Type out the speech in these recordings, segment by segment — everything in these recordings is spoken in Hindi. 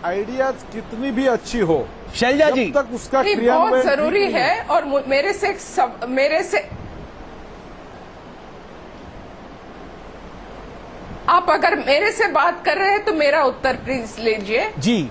आइडियाज कितनी भी अच्छी हो, शैलजा जी, जब तक उसका बहुत क्रियान्वयन जरूरी है। और मेरे से आप अगर मेरे से बात कर रहे हैं तो मेरा उत्तर प्लीज लीजिए जी।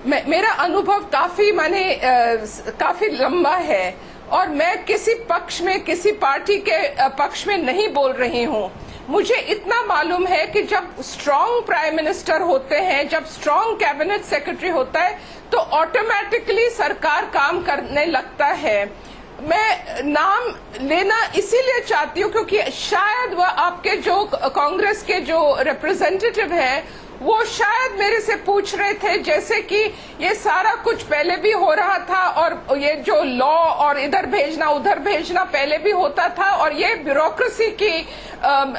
मेरा अनुभव काफी लंबा है और मैं किसी पक्ष में, किसी पार्टी के पक्ष में नहीं बोल रही हूँ। मुझे इतना मालूम है कि जब स्ट्रांग प्राइम मिनिस्टर होते हैं, जब स्ट्रांग कैबिनेट सेक्रेटरी होता है, तो ऑटोमेटिकली सरकार काम करने लगता है। मैं नाम लेना इसीलिए चाहती हूँ क्योंकि शायद वह आपके जो कांग्रेस के जो रिप्रेजेंटेटिव हैं, वो शायद मेरे से पूछ रहे थे जैसे कि ये सारा कुछ पहले भी हो रहा था और ये जो लॉ और इधर भेजना उधर भेजना पहले भी होता था और ये ब्यूरोक्रेसी की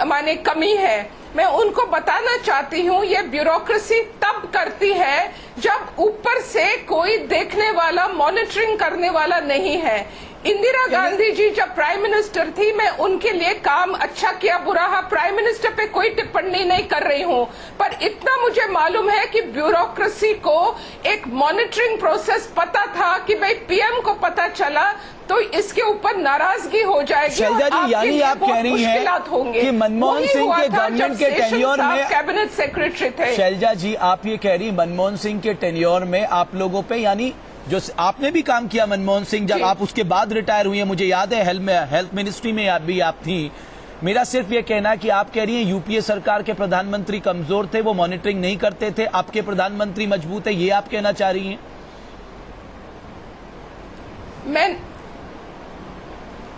माने कमी है। मैं उनको बताना चाहती हूँ ये ब्यूरोक्रेसी तब करती है जब ऊपर से कोई देखने वाला, मॉनिटरिंग करने वाला नहीं है। इंदिरा गांधी जी जब प्राइम मिनिस्टर थी, मैं उनके लिए काम अच्छा किया बुरा प्राइम मिनिस्टर पे कोई टिप्पणी नहीं कर रही हूँ, पर इतना मुझे मालूम है कि ब्यूरोक्रेसी को एक मॉनिटरिंग प्रोसेस पता था कि भाई पीएम को पता चला तो इसके ऊपर नाराजगी हो जाएगी। शैलजा जी, यानी आप कह रही हैं कि मनमोहन सिंह के गवर्नमेंट के टेन्योर में कैबिनेट सेक्रेटरी थे। शैलजा जी, आप ये कह रही मनमोहन सिंह के टेन्योर में आप लोगों पे, यानी जो आपने भी काम किया मनमोहन सिंह, जब आप उसके बाद रिटायर हुई हैं, मुझे याद है हेल्थ मिनिस्ट्री में भी आप थी। मेरा सिर्फ ये कहना है कि आप कह रही हैं यूपीए सरकार के प्रधानमंत्री कमजोर थे, वो मॉनिटरिंग नहीं करते थे, आपके प्रधानमंत्री मजबूत है, ये आप कहना चाह रही हैं?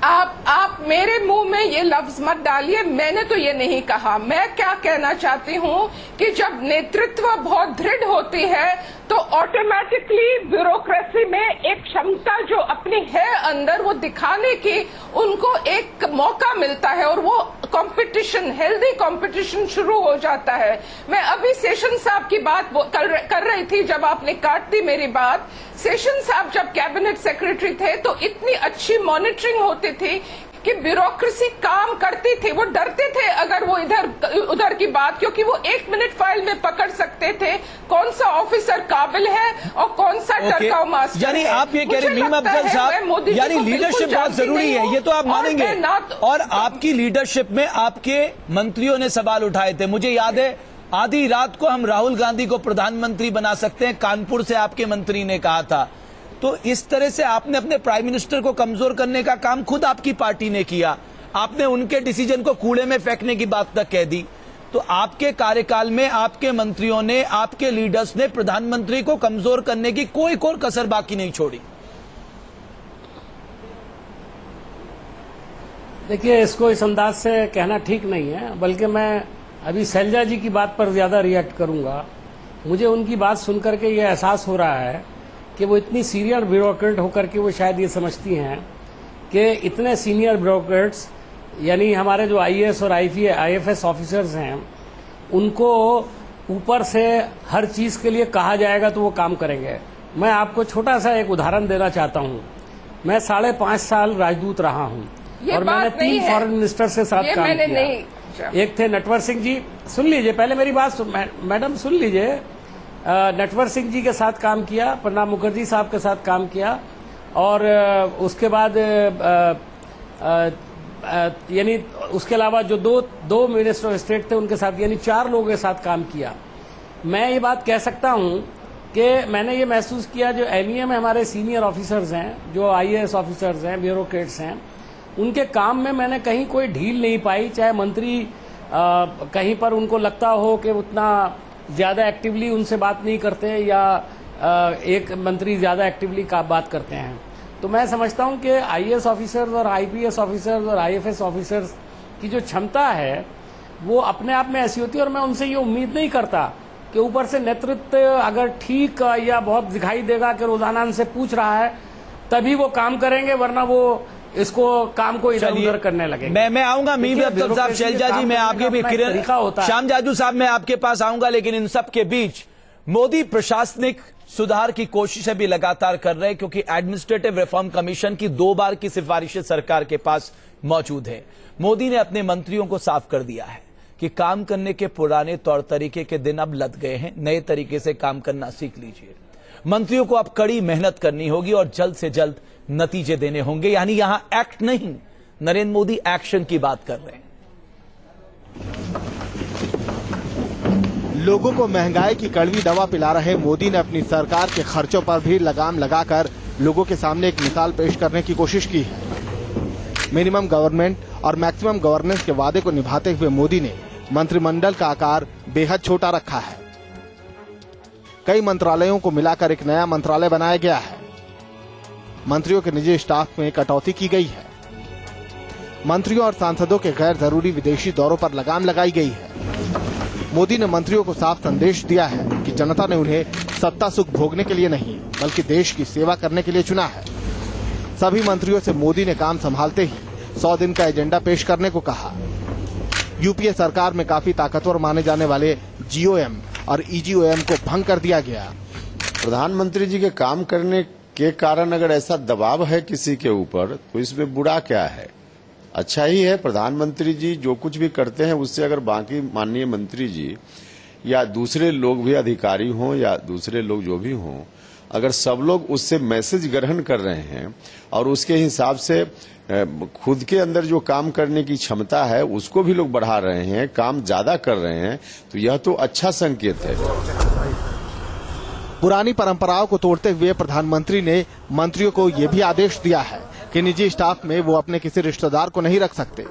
आप मेरे मुंह में ये लफ्ज मत डालिए, मैंने तो ये नहीं कहा। मैं क्या कहना चाहती हूँ कि जब नेतृत्व बहुत दृढ़ होती है तो ऑटोमेटिकली ब्यूरोक्रेसी में एक क्षमता जो अपनी है अंदर, वो दिखाने की उनको एक मौका मिलता है और वो कंपटीशन, हेल्दी कंपटीशन शुरू हो जाता है। मैं अभी सेशन साहब की बात कर रही थी जब आपने काट दी मेरी बात। सेशन साहब जब कैबिनेट सेक्रेटरी थे तो इतनी अच्छी मॉनिटरिंग होती थी कि ब्यूरोक्रेसी काम करती थी। वो डरते थे अगर वो इधर उधर की बात, क्योंकि वो 1 मिनट फाइल में पकड़ सकते थे कौन सा ऑफिसर काबिल है और कौन सा टरकाऊ मास्टर। यानी आप ये कह रहे मीम अफजल साहब, यानी लीडरशिप बहुत जरूरी है, ये तो आप मानेंगे। और आपकी लीडरशिप में आपके मंत्रियों ने सवाल उठाए थे। मुझे याद है आधी रात को हम राहुल गांधी को प्रधानमंत्री बना सकते हैं, कानपुर से आपके मंत्री ने कहा था। तो इस तरह से आपने अपने प्राइम मिनिस्टर को कमजोर करने का काम खुद आपकी पार्टी ने किया। आपने उनके डिसीजन को कूड़े में फेंकने की बात तक कह दी। तो आपके कार्यकाल में आपके मंत्रियों ने, आपके लीडर्स ने प्रधानमंत्री को कमजोर करने की कोई कसर बाकी नहीं छोड़ी। देखिए, इसको इस अंदाज से कहना ठीक नहीं है, बल्कि मैं अभी शैलजा जी की बात पर ज्यादा रिएक्ट करूंगा। मुझे उनकी बात सुनकर के ये एहसास हो रहा है कि वो इतनी सीनियर ब्यूरोक्रेट होकर के वो शायद ये समझती हैं कि इतने सीनियर ब्यूरोक्रेट्स, यानी हमारे जो आईएएस और आईएफएस ऑफिसर्स हैं, उनको ऊपर से हर चीज के लिए कहा जाएगा तो वो काम करेंगे। मैं आपको छोटा सा एक उदाहरण देना चाहता हूँ। मैं 5.5 साल राजदूत रहा हूँ और मैंने 3 फॉरेन मिनिस्टर से साथ काम किया। एक थे नटवर सिंह जी, सुन लीजिए पहले मेरी बात, मैडम सुन लीजिए। नटवर सिंह जी के साथ काम किया, प्रणब मुखर्जी साहब के साथ काम किया, और उसके बाद यानी उसके अलावा जो दो मिनिस्टर ऑफ स्टेट थे उनके साथ, यानी 4 लोगों के साथ काम किया। मैं ये बात कह सकता हूँ कि मैंने ये महसूस किया जो एमईए में हमारे सीनियर ऑफिसर्स हैं, जो आईएएस ऑफिसर्स हैं, ब्यूरोक्रेट्स हैं, उनके काम में मैंने कहीं कोई ढील नहीं पाई। चाहे मंत्री कहीं पर उनको लगता हो कि उतना ज्यादा एक्टिवली उनसे बात नहीं करते या एक मंत्री ज्यादा एक्टिवली बात करते हैं। तो मैं समझता हूं कि आईएएस ऑफिसर्स और आईपीएस ऑफिसर्स और आईएफएस ऑफिसर्स की जो क्षमता है वो अपने आप में ऐसी होती है, और मैं उनसे ये उम्मीद नहीं करता कि ऊपर से नेतृत्व अगर ठीक या बहुत दिखाई देगा कि रोजाना उनसे पूछ रहा है तभी वो काम करेंगे, वरना वो इसको काम को इधर उधर करने लगे। मैं आऊंगा मीर अब्दुल साहब, शैलजा जी मैं आपके भी, किरण श्याम जाजू साहब मैं आपके पास आऊंगा, लेकिन इन सब के बीच मोदी प्रशासनिक सुधार की कोशिशें भी लगातार कर रहे हैं, क्योंकि एडमिनिस्ट्रेटिव रिफॉर्म कमीशन की 2 बार की सिफारिशें सरकार के पास मौजूद है। मोदी ने अपने मंत्रियों को साफ कर दिया है कि काम करने के पुराने तौर तरीके के दिन अब लद गए हैं, नए तरीके से काम करना सीख लीजिए। मंत्रियों को अब कड़ी मेहनत करनी होगी और जल्द से जल्द नतीजे देने होंगे। यानी यहां एक्ट नहीं, नरेंद्र मोदी एक्शन की बात कर रहे हैं। लोगों को महंगाई की कड़वी दवा पिला रहे मोदी ने अपनी सरकार के खर्चों पर भी लगाम लगाकर लोगों के सामने एक मिसाल पेश करने की कोशिश की है। मिनिमम गवर्नमेंट और मैक्सिमम गवर्नेंस के वादे को निभाते हुए मोदी ने मंत्रिमंडल का आकार बेहद छोटा रखा है। कई मंत्रालयों को मिलाकर एक नया मंत्रालय बनाया गया है। मंत्रियों के निजी स्टाफ में कटौती की गई है। मंत्रियों और सांसदों के गैर जरूरी विदेशी दौरों पर लगाम लगाई गई है। मोदी ने मंत्रियों को साफ संदेश दिया है कि जनता ने उन्हें सत्ता सुख भोगने के लिए नहीं, बल्कि देश की सेवा करने के लिए चुना है। सभी मंत्रियों से मोदी ने काम संभालते ही 100 दिन का एजेंडा पेश करने को कहा। यूपीए सरकार में काफी ताकतवर माने जाने वाले जीओएम और ईजीओएम को भंग कर दिया गया। प्रधानमंत्री जी के काम करने के कारण अगर ऐसा दबाव है किसी के ऊपर, तो इसमें बुरा क्या है? अच्छा ही है। प्रधानमंत्री जी जो कुछ भी करते हैं उससे अगर बाकी माननीय मंत्री जी या दूसरे लोग भी अधिकारी हों या दूसरे लोग जो भी हों, अगर सब लोग उससे मैसेज ग्रहण कर रहे हैं और उसके हिसाब से खुद के अंदर जो काम करने की क्षमता है उसको भी लोग बढ़ा रहे हैं, काम ज्यादा कर रहे हैं, तो यह तो अच्छा संकेत है। पुरानी परंपराओं को तोड़ते हुए प्रधानमंत्री ने मंत्रियों को यह भी आदेश दिया है कि निजी स्टाफ में वो अपने किसी रिश्तेदार को नहीं रख सकते।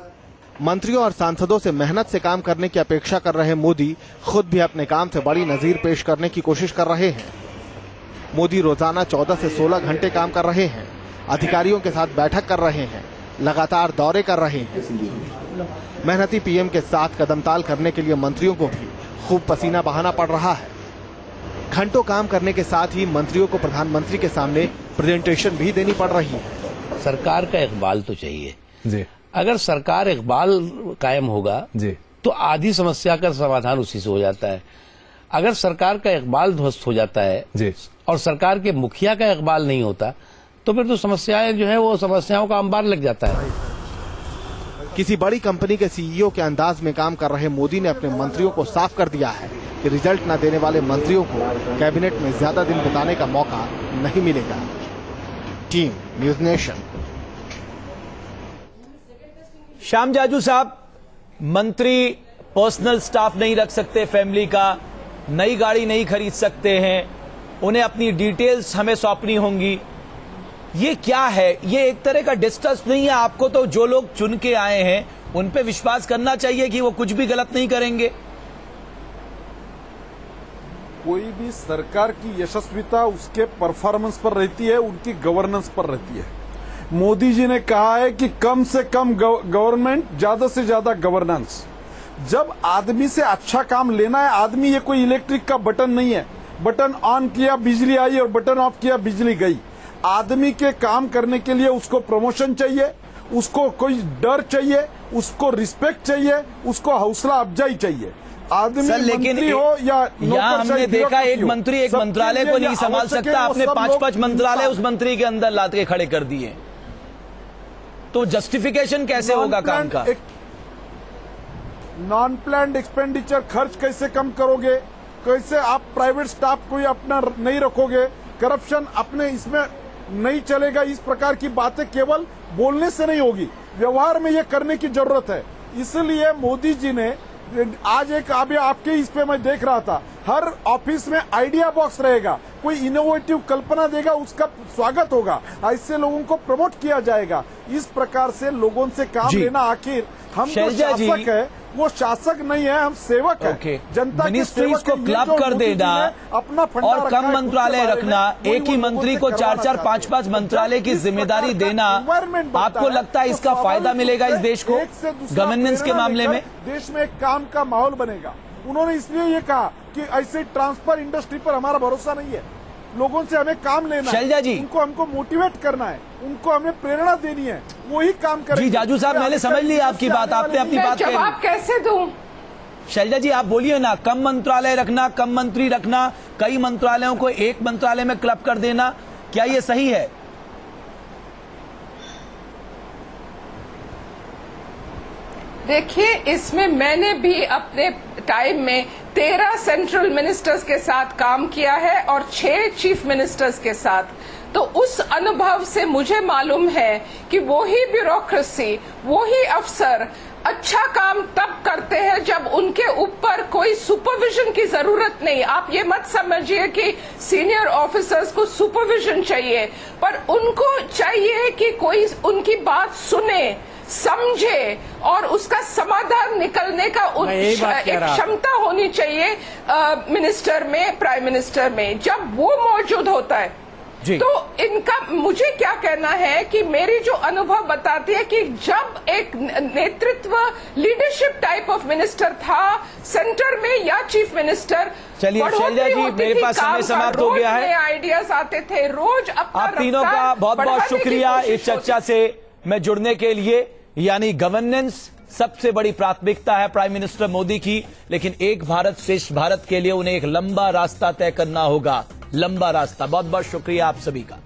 मंत्रियों और सांसदों से मेहनत से काम करने की अपेक्षा कर रहे मोदी खुद भी अपने काम से बड़ी नजीर पेश करने की कोशिश कर रहे हैं। मोदी रोजाना 14 से 16 घंटे काम कर रहे हैं, अधिकारियों के साथ बैठक कर रहे हैं, लगातार दौरे कर रहे हैं। मेहनती पीएम के साथ कदमताल करने के लिए मंत्रियों को भी खूब पसीना बहाना पड़ रहा है। घंटों काम करने के साथ ही मंत्रियों को प्रधानमंत्री के सामने प्रेजेंटेशन भी देनी पड़ रही है। सरकार का इकबाल तो चाहिए जी। अगर सरकार इकबाल कायम होगा जी तो आधी समस्या का समाधान उसी से हो जाता है। अगर सरकार का इकबाल ध्वस्त हो जाता है जी और सरकार के मुखिया का इकबाल नहीं होता तो फिर तो समस्याएं जो है वो समस्याओं का अंबार लग जाता है। किसी बड़ी कंपनी के सीईओ के अंदाज में काम कर रहे मोदी ने अपने मंत्रियों को साफ कर दिया है कि रिजल्ट न देने वाले मंत्रियों को कैबिनेट में ज्यादा दिन बिताने का मौका नहीं मिलेगा। Team news nation. Shyam Jaju साहब, मंत्री पर्सनल स्टाफ नहीं रख सकते, फैमिली का नई गाड़ी नहीं खरीद सकते हैं, उन्हें अपनी डिटेल्स हमें सौंपनी होंगी। ये क्या है? ये एक तरह का डिस्ट्रस्ट नहीं है? आपको तो जो लोग चुन के आए हैं उन पे विश्वास करना चाहिए कि वो कुछ भी गलत नहीं करेंगे। कोई भी सरकार की यशस्विता उसके परफॉर्मेंस पर रहती है, उनकी गवर्नेंस पर रहती है। मोदी जी ने कहा है कि कम से कम गवर्नमेंट, ज्यादा से ज्यादा गवर्नेंस। जब आदमी से अच्छा काम लेना है, आदमी ये कोई इलेक्ट्रिक का बटन नहीं है, बटन ऑन किया बिजली आई और बटन ऑफ किया बिजली गई। आदमी के काम करने के लिए उसको प्रमोशन चाहिए, उसको कोई डर चाहिए, उसको रिस्पेक्ट चाहिए, उसको हौसला अफजाई चाहिए। आदमी मंत्री हो या यहाँ हमने देखा एक मंत्री एक मंत्रालय को नहीं संभाल सकता, आपने 5-5 मंत्रालय उस मंत्री के अंदर लाद के खड़े कर दिए, तो जस्टिफिकेशन कैसे होगा काम का? नॉन प्लान्ड एक्सपेंडिचर खर्च कैसे कम करोगे? कैसे आप प्राइवेट स्टाफ कोई अपना नहीं रखोगे? करप्शन अपने इसमें नहीं चलेगा। इस प्रकार की बातें केवल बोलने से नहीं होगी, व्यवहार में ये करने की जरूरत है। इसलिए मोदी जी ने आज एक अभी आपके इस पे मैं देख रहा था, हर ऑफिस में आइडिया बॉक्स रहेगा, कोई इनोवेटिव कल्पना देगा, उसका स्वागत होगा, ऐसे लोगों को प्रमोट किया जाएगा। इस प्रकार से लोगों से काम लेना। आखिर हम तो शासक है, वो शासक नहीं है, हम सेवक हैं। जनता के सेवक को क्लब कर देना अपना और कम मंत्रालय रखना, एक ही मंत्री को 4-4, 5-5 मंत्रालय की जिम्मेदारी देना, आपको लगता है इसका फायदा मिलेगा इस देश को गवर्नेंस के मामले में? देश में एक काम का माहौल बनेगा। उन्होंने इसलिए ये कहा कि ऐसे ट्रांसफर इंडस्ट्री पर हमारा भरोसा नहीं है, लोगों से हमें काम लेना है, उनको हमको मोटिवेट करना है, उनको हमें प्रेरणा देनी है, वही काम करेंगे। जी जाजू साहब, मैंने समझ लिया आपकी बात, आपने अपनी बात कही। जवाब कैसे दूं? शैलजा जी आप बोलिए ना, कम मंत्रालय रखना, कम मंत्री रखना, कई मंत्रालयों को एक मंत्रालय में क्लब कर देना, क्या ये सही है? देखिए, इसमें मैंने भी अपने टाइम में 13 सेंट्रल मिनिस्टर्स के साथ काम किया है और 6 चीफ मिनिस्टर्स के साथ। तो उस अनुभव से मुझे मालूम है कि वही ब्यूरोक्रेसी, वही अफसर अच्छा काम तब करते हैं जब उनके ऊपर कोई सुपरविजन की जरूरत नहीं। आप ये मत समझिए कि सीनियर ऑफिसर्स को सुपरविजन चाहिए, पर उनको चाहिए कि कोई उनकी बात सुने, समझे और उसका समाधान निकलने का एक क्षमता होनी चाहिए मिनिस्टर में, प्राइम मिनिस्टर में। जब वो मौजूद होता है तो इनका मुझे क्या कहना है कि मेरी जो अनुभव बताती है कि जब एक नेतृत्व लीडरशिप टाइप ऑफ मिनिस्टर था सेंटर में या चीफ मिनिस्टर, चलिए शैलजा जी, मेरे पास समय समाप्त हो गया है। आइडियाज आते थे रोज। अपना आप तीनों का बहुत बहुत शुक्रिया इस चर्चा से मैं जुड़ने के लिए। यानी गवर्नेंस सबसे बड़ी प्राथमिकता है प्राइम मिनिस्टर मोदी की, लेकिन एक भारत श्रेष्ठ भारत के लिए उन्हें एक लंबा रास्ता तय करना होगा, लंबा रास्ता। बहुत बहुत शुक्रिया आप सभी का।